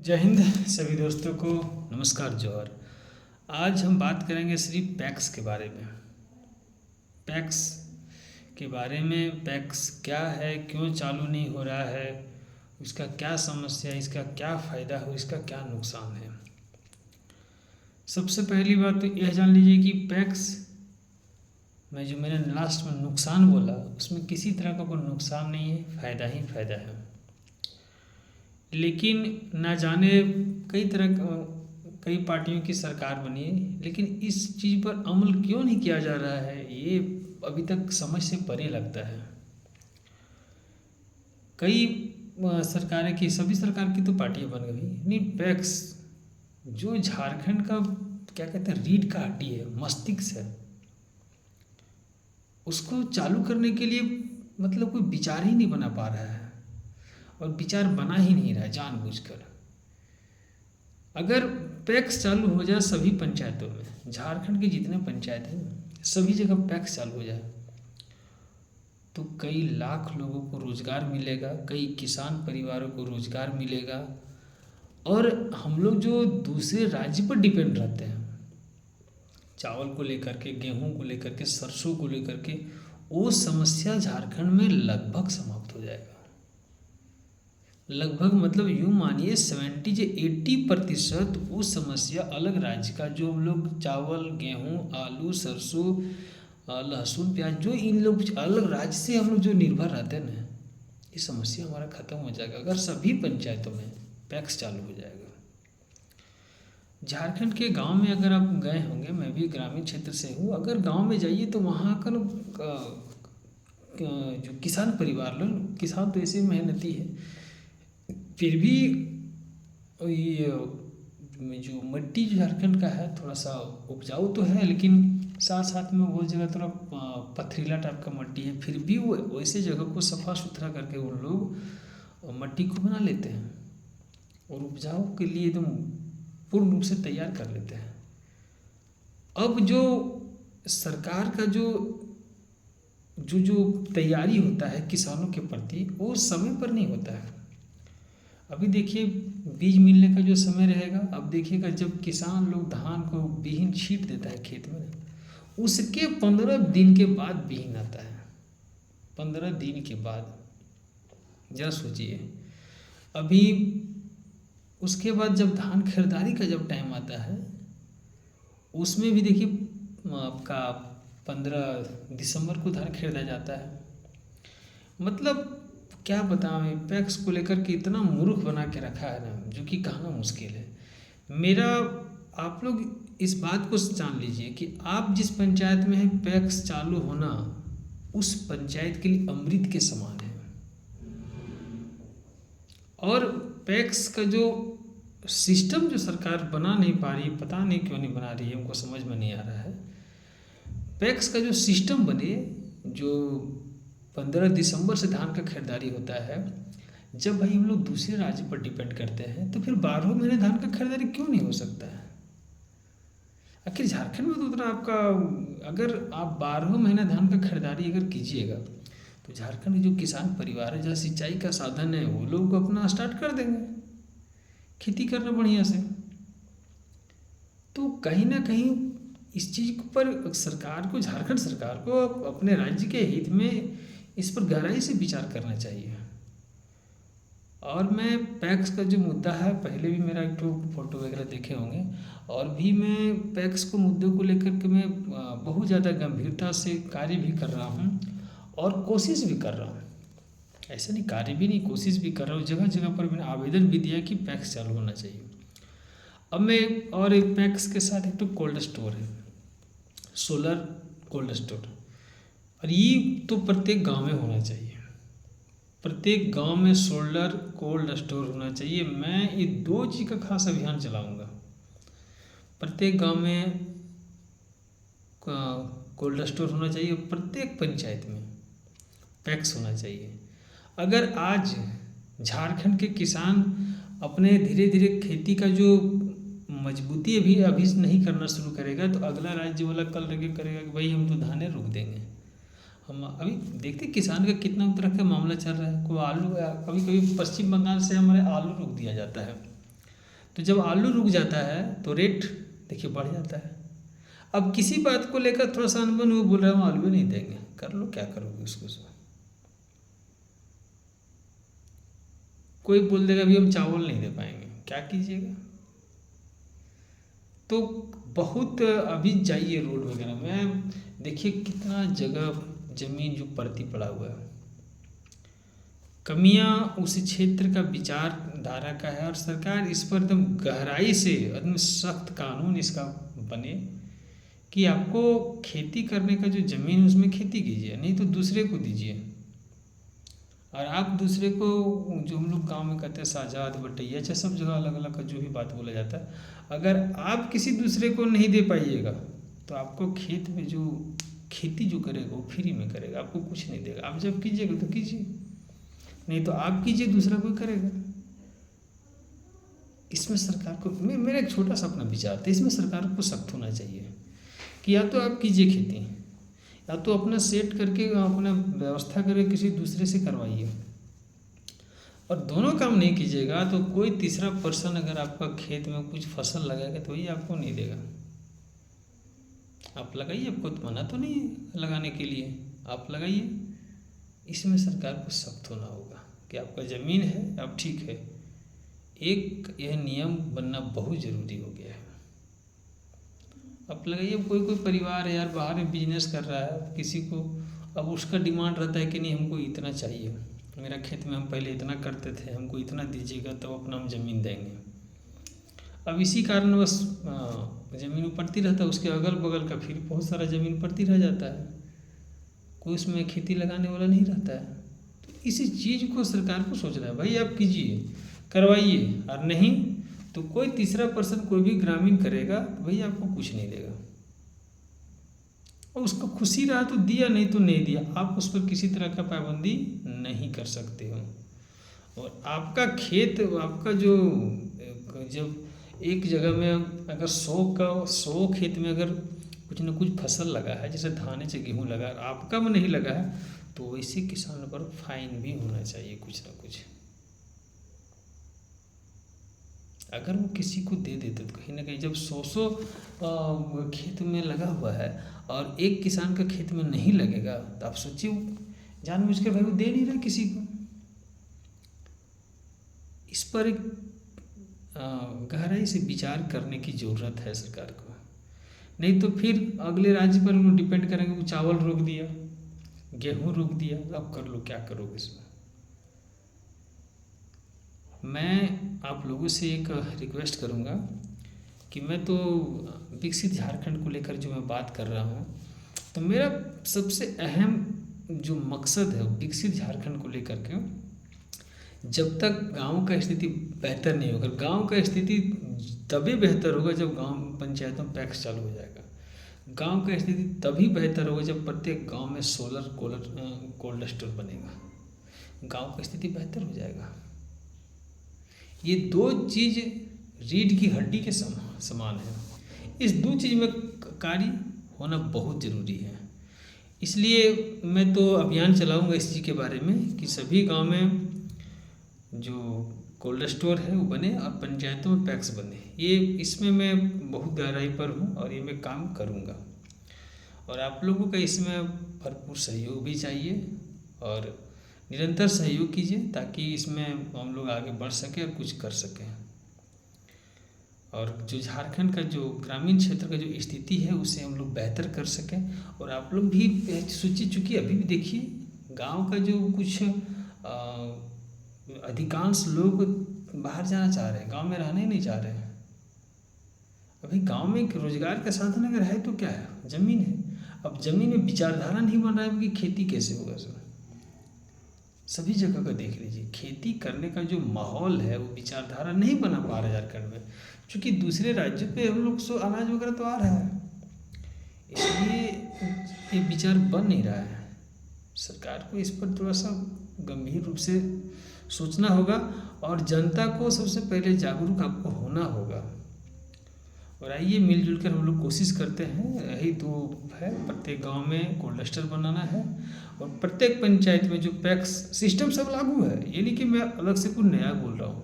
जय हिंद सभी दोस्तों को। नमस्कार जोहर। आज हम बात करेंगे सिर्फ पैक्स के बारे में। पैक्स के बारे में, पैक्स क्या है, क्यों चालू नहीं हो रहा है, उसका क्या समस्या है, इसका क्या फ़ायदा है, इसका क्या नुकसान है। सबसे पहली बात तो यह जान लीजिए कि पैक्स में जो मैंने लास्ट में नुकसान बोला, उसमें किसी तरह का कोई नुकसान नहीं है, फ़ायदा ही फ़ायदा है। लेकिन ना जाने कई पार्टियों की सरकार बनी है, लेकिन इस चीज़ पर अमल क्यों नहीं किया जा रहा है, ये अभी तक समझ से परे लगता है। कई सरकारें की, सभी सरकार की तो पार्टियां बन गई, नहीं पैक्स जो झारखंड का क्या कहते हैं रीढ़ का हड्डी है, मस्तिष्क है, उसको चालू करने के लिए मतलब कोई विचार ही नहीं बना पा रहा है, और विचार बना ही नहीं रहा है जानबूझकर। अगर पैक्स चालू हो जाए सभी पंचायतों में, झारखंड के जितने पंचायत हैं सभी जगह पैक्स चालू हो जाए, तो कई लाख लोगों को रोज़गार मिलेगा, कई किसान परिवारों को रोज़गार मिलेगा। और हम लोग जो दूसरे राज्य पर डिपेंड रहते हैं, चावल को लेकर के, गेहूं को लेकर के, सरसों को लेकर के, वो समस्या झारखंड में लगभग समाप्त हो जाएगा। लगभग मतलब यूँ मानिए 70 से 80% वो समस्या अलग राज्य का, जो हम लोग चावल, गेहूं, आलू, सरसों, लहसुन, प्याज, जो इन लोग अलग राज्य से हम लोग जो निर्भर रहते हैं ना, ये समस्या हमारा ख़त्म हो जाएगा अगर सभी पंचायतों में पैक्स चालू हो जाएगा। झारखंड के गांव में अगर आप गए होंगे, मैं भी ग्रामीण क्षेत्र से हूँ, अगर गांव में जाइए तो वहाँ का जो किसान परिवार लोग, किसान तो ऐसे मेहनती है, फिर भी ये जो मिट्टी झारखंड का है थोड़ा सा उपजाऊ तो है, लेकिन साथ साथ में वो जगह थोड़ा पथरीला टाइप का मिट्टी है, फिर भी वो वैसे जगह को सफ़ा सुथरा करके उन लोग मिट्टी को बना लेते हैं और उपजाऊ के लिए एकदम पूर्ण रूप से तैयार कर लेते हैं। अब जो सरकार का जो तैयारी होता है किसानों के प्रति, वो समय पर नहीं होता है। अभी देखिए बीज मिलने का जो समय रहेगा, अब देखिएगा जब किसान लोग धान को बीहन छींट देता है खेत में, उसके 15 दिन के बाद बीहन आता है। 15 दिन के बाद, जरा सोचिए। अभी उसके बाद जब धान खरीदारी का जब टाइम आता है, उसमें भी देखिए आपका 15 दिसंबर को धान खरीदा जाता है। मतलब क्या बताऊँ, पैक्स को लेकर के इतना मूर्ख बना के रखा है ना, जो कि कहना मुश्किल है। मेरा आप लोग इस बात को जान लीजिए कि आप जिस पंचायत में है, पैक्स चालू होना उस पंचायत के लिए अमृत के समान है। और पैक्स का जो सिस्टम जो सरकार बना नहीं पा रही, पता नहीं क्यों नहीं बना रही है, उनको समझ में नहीं आ रहा है। पैक्स का जो सिस्टम बने, जो 15 दिसंबर से धान का खरीदारी होता है, जब भाई हम लोग दूसरे राज्य पर डिपेंड करते हैं, तो फिर 12 महीने धान का खरीदारी क्यों नहीं हो सकता है। आखिर झारखंड में तो उतना आपका, अगर आप 12 महीने धान का खरीदारी अगर कीजिएगा, तो झारखंड के जो किसान परिवार है, जहाँ सिंचाई का साधन है, वो लोग अपना स्टार्ट कर देंगे खेती करना बढ़िया से। तो कहीं ना कहीं इस चीज़ पर सरकार को, झारखंड सरकार को अपने राज्य के हित में इस पर गहराई से विचार करना चाहिए। और मैं पैक्स का जो मुद्दा है, पहले भी मेरा एक फोटो वगैरह देखे होंगे, और भी मैं पैक्स को मुद्दों को लेकर के मैं बहुत ज़्यादा गंभीरता से कार्य भी कर रहा हूँ और कोशिश भी कर रहा हूँ। ऐसा नहीं, कार्य भी नहीं, कोशिश भी कर रहा हूँ। जगह जगह पर मैंने आवेदन भी दिया कि पैक्स चालू होना चाहिए। अब मैं, और एक पैक्स के साथ एक तो कोल्ड स्टोर है, सोलर कोल्ड स्टोर, और ये तो प्रत्येक गांव में होना चाहिए। प्रत्येक गांव में सोलर कोल्ड स्टोर होना चाहिए। मैं ये 2 चीज़ का खास अभियान चलाऊंगा। प्रत्येक गांव में कोल्ड स्टोर होना चाहिए, प्रत्येक पंचायत में पैक्स होना चाहिए। अगर आज झारखंड के किसान अपने धीरे धीरे खेती का जो मजबूती अभी नहीं करना शुरू करेगा, तो अगला राज्य वाला कल लगे करेगा कि भाई हम तो धाने रोक देंगे। हम अभी देखते किसान का कितना तरह का मामला चल रहा है। कोई आलू, कभी कभी पश्चिम बंगाल से हमारे आलू रोक दिया जाता है, तो जब आलू रुक जाता है तो रेट देखिए बढ़ जाता है। अब किसी बात को लेकर थोड़ा सा अनबन वो बोल रहा हूँ आलू नहीं देंगे, कर लो क्या करोगे उसको। कोई बोल देगा अभी हम चावल नहीं दे पाएंगे, क्या कीजिएगा। तो बहुत अभी जाइए रोड वगैरह में, देखिए कितना जगह जमीन जो पड़ती पड़ा हुआ है। कमियां उस क्षेत्र का विचारधारा का है, और सरकार इस पर एकदम गहराई से एकदम सख्त कानून इसका बने कि आपको खेती करने का जो ज़मीन है उसमें खेती कीजिए, नहीं तो दूसरे को दीजिए। और आप दूसरे को, जो हम लोग गांव में कहते हैं साजाद बटैया, चाहे सब जगह अलग अलग का जो भी बात बोला जाता है, अगर आप किसी दूसरे को नहीं दे पाइएगा तो आपको खेत में जो खेती जो करेगा वो फ्री में करेगा, आपको कुछ नहीं देगा। आप जब कीजिएगा तो कीजिए, नहीं तो आप कीजिए, दूसरा कोई करेगा। इसमें सरकार को, मेरा एक छोटा सा अपना विचार था, इसमें सरकार को सख्त होना चाहिए कि या तो आप कीजिए खेती, या तो अपना सेट करके अपना व्यवस्था करके किसी दूसरे से करवाइए। और दोनों काम नहीं कीजिएगा तो कोई तीसरा पर्सन अगर आपका खेत में कुछ फसल लगाएगा तो वही आपको नहीं देगा। आप लगाइए, आपको तो मना तो नहीं है लगाने के लिए, आप लगाइए। इसमें सरकार को सख्त होना होगा कि आपका ज़मीन है, अब ठीक है, एक यह नियम बनना बहुत ज़रूरी हो गया है। अब लगाइए, कोई परिवार है यार बाहर में बिजनेस कर रहा है, किसी को अब उसका डिमांड रहता है कि नहीं हमको इतना चाहिए, मेरा खेत में हम पहले इतना करते थे, हमको इतना दीजिएगा तो अपना हम ज़मीन देंगे। अब इसी कारण बस ज़मीन पड़ती रहता है, उसके अगल बगल का फिर बहुत सारा ज़मीन पड़ती रह जाता है, कोई उसमें खेती लगाने वाला नहीं रहता है। तो इसी चीज़ को सरकार को सोचना है, भाई आप कीजिए, करवाइए, और नहीं तो कोई तीसरा पर्सन कोई भी ग्रामीण करेगा तो भाई आपको कुछ नहीं देगा। और उसको खुशी रहा तो दिया, नहीं तो नहीं दिया, आप उस पर किसी तरह का पाबंदी नहीं कर सकते हो। और आपका खेत, आपका जो जब एक जगह में अगर 100 खेत में अगर कुछ न कुछ फसल लगा है, जैसे धान से गेहूँ लगा, आपका में नहीं लगा है, तो वैसे किसानों पर फाइन भी होना चाहिए कुछ ना कुछ। अगर वो किसी को दे देते तो कहीं ना कहीं, जब 100 खेत में लगा हुआ है और एक किसान का खेत में नहीं लगेगा, तो आप सोचिए जानबूझ के भाई वो दे नहीं रहा किसी को। इस पर एक गहराई से विचार करने की ज़रूरत है सरकार को, नहीं तो फिर अगले राज्य पर वो डिपेंड करेंगे, वो चावल रोक दिया, गेहूँ रोक दिया, अब कर लो क्या करोगे इसमें। मैं आप लोगों से एक रिक्वेस्ट करूंगा कि मैं तो विकसित झारखंड को लेकर जो मैं बात कर रहा हूं, तो मेरा सबसे अहम जो मकसद है विकसित झारखंड को लेकर के, जब तक गांव का स्थिति बेहतर नहीं होगा, गांव का स्थिति तभी बेहतर होगा जब गांव पंचायतों में पैक्स चालू हो जाएगा। गांव का स्थिति तभी बेहतर होगा जब प्रत्येक गांव में सोलर कोल्ड स्टोर बनेगा, गांव का स्थिति बेहतर हो जाएगा। ये दो चीज़ रीढ़ की हड्डी के समान है, इस दो चीज़ में कार्य होना बहुत ज़रूरी है। इसलिए मैं तो अभियान चलाऊंगा इस चीज़ के बारे में कि सभी गांव में जो कोल्ड स्टोर है वो बने और पंचायतों में पैक्स बने। ये इसमें मैं बहुत गहराई पर हूँ और ये मैं काम करूँगा, और आप लोगों का इसमें भरपूर सहयोग भी चाहिए और निरंतर सहयोग कीजिए ताकि इसमें हम लोग आगे बढ़ सकें और कुछ कर सकें। और जो झारखंड का जो ग्रामीण क्षेत्र का जो स्थिति है उसे हम लोग बेहतर कर सकें। और आप लोग भी सोचिए, चूँकि अभी भी देखिए गांव का जो कुछ अधिकांश लोग बाहर जाना चाह रहे हैं, गांव में रहना ही नहीं चाह रहे हैं। अभी गांव में एक रोजगार का साधन अगर है तो क्या है, ज़मीन है। अब ज़मीन में विचारधारा नहीं बन रहा है कि खेती कैसे होगा। सभी जगह का देख लीजिए, खेती करने का जो माहौल है वो विचारधारा नहीं बना पा रहा झारखंड में, क्योंकि दूसरे राज्यों पे हम लोग सो अनाज वगैरह तो आ रहा है, इसलिए ये विचार बन नहीं रहा है। सरकार को इस पर थोड़ा सा गंभीर रूप से सोचना होगा और जनता को सबसे पहले जागरूक आपको होना होगा। और आइए मिलजुल कर हम लोग कोशिश करते हैं, यही तो है, प्रत्येक गांव में कोल्ड स्टोर बनाना है और प्रत्येक पंचायत में जो पैक्स सिस्टम सब लागू है। ये नहीं कि मैं अलग से कुछ नया बोल रहा हूँ,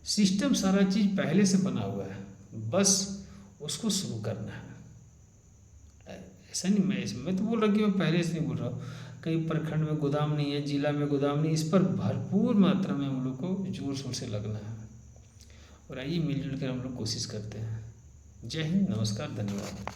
सिस्टम सारा चीज़ पहले से बना हुआ है, बस उसको शुरू करना है। ऐसा नहीं, मैं तो बोल रहा कि मैं पहले से नहीं बोल रहा हूँ। कहीं प्रखंड में गोदाम नहीं है, जिला में गोदाम नहीं, इस पर भरपूर मात्रा में हम लोग को जोर शोर से लगना है। और आइए मिलजुल कर हम लोग कोशिश करते हैं। जय हिंद, नमस्कार, धन्यवाद।